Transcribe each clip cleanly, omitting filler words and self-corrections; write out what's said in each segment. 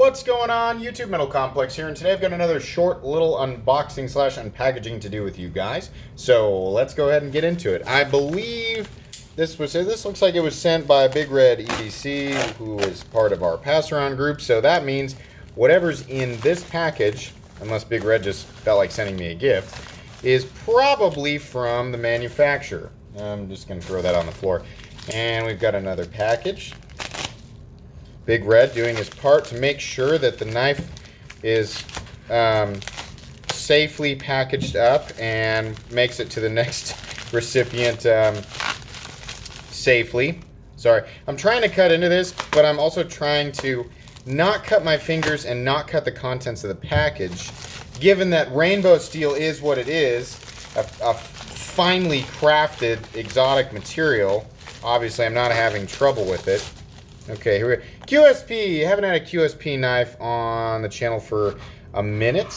What's going on? YouTube Metal Complex here, and today I've got another short little unboxing slash unpackaging to do with you guys. So let's go ahead and get into it. I believe this looks like it was sent by Big Red EDC, who is part of our pass around group. So that means whatever's in this package, unless Big Red just felt like sending me a gift, is probably from the manufacturer. I'm just going to throw that on the floor. And we've got another package. Big Red doing his part to make sure that the knife is safely packaged up and makes it to the next recipient safely. Sorry, I'm trying to cut into this, but I'm also trying to not cut my fingers and not cut the contents of the package. Given that rainbow steel is what it is, a finely crafted exotic material, obviously I'm not having trouble with it. Okay, here we go. QSP. Haven't had a QSP knife on the channel for a minute.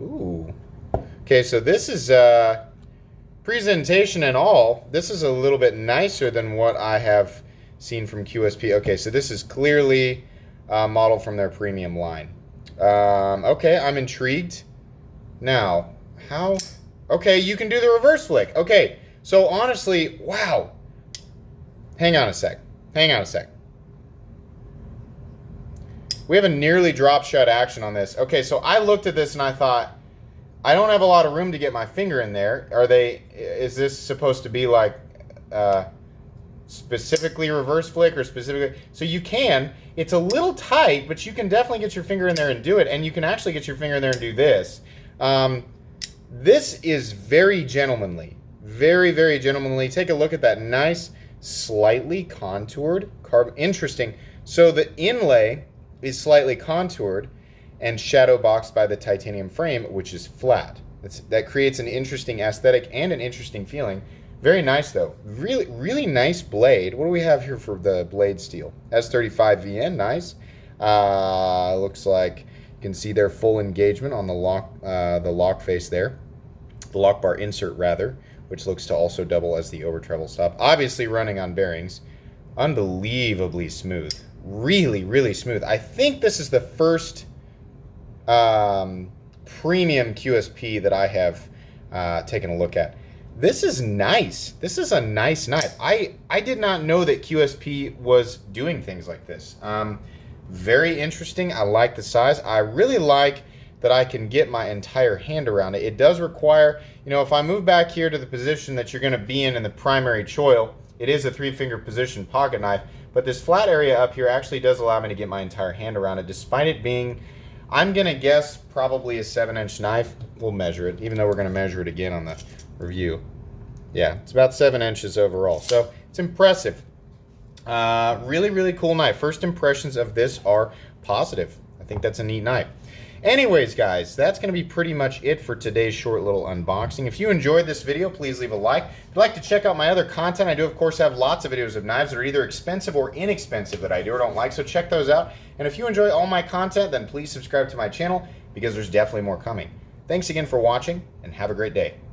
Ooh. Okay, so this is presentation and all. This is a little bit nicer than what I have seen from QSP. Okay, so this is clearly a model from their premium line. Okay, I'm intrigued. Now, how? Okay, you can do the reverse flick. Okay, so honestly, wow. Hang on a sec. Hang on a sec. We have a nearly drop shut action on this. Okay, so I looked at this and I thought, I don't have a lot of room to get my finger in there. Is this supposed to be like specifically reverse flick or specifically? So you can. It's a little tight, but you can definitely get your finger in there and do it. And you can actually get your finger in there and do this. This is very gentlemanly. Very, very gentlemanly. Take a look at that nice, slightly contoured carbon. Interesting. So the inlay is slightly contoured and shadow boxed by the titanium frame, which is flat. That creates an interesting aesthetic and an interesting feeling. Very nice though. Really, really nice blade. What do we have here for the blade steel? S35VN, nice. Looks like you can see their full engagement on the lock face there. The lock bar insert rather, which looks to also double as the over travel stop. Obviously running on bearings. Unbelievably smooth. Really, really smooth. I think this is the first premium QSP that I have taken a look at. This is nice. This is a nice knife. I did not know that QSP was doing things like this. Very interesting. I like the size. I really like that I can get my entire hand around it. It does require, you know, if I move back here to the position that you're going to be in the primary choil, it is a 3-finger position pocket knife, but this flat area up here actually does allow me to get my entire hand around it, despite it being, I'm going to guess, probably a 7-inch knife. We'll measure it, even though we're going to measure it again on the review. Yeah, it's about 7 inches overall, so it's impressive. Really, really cool knife. First impressions of this are positive. I think that's a neat knife. Anyways, guys, that's going to be pretty much it for today's short little unboxing. If you enjoyed this video, please leave a like. If you'd like to check out my other content, I do, of course, have lots of videos of knives that are either expensive or inexpensive that I do or don't like, so check those out. And if you enjoy all my content, then please subscribe to my channel because there's definitely more coming. Thanks again for watching, and have a great day.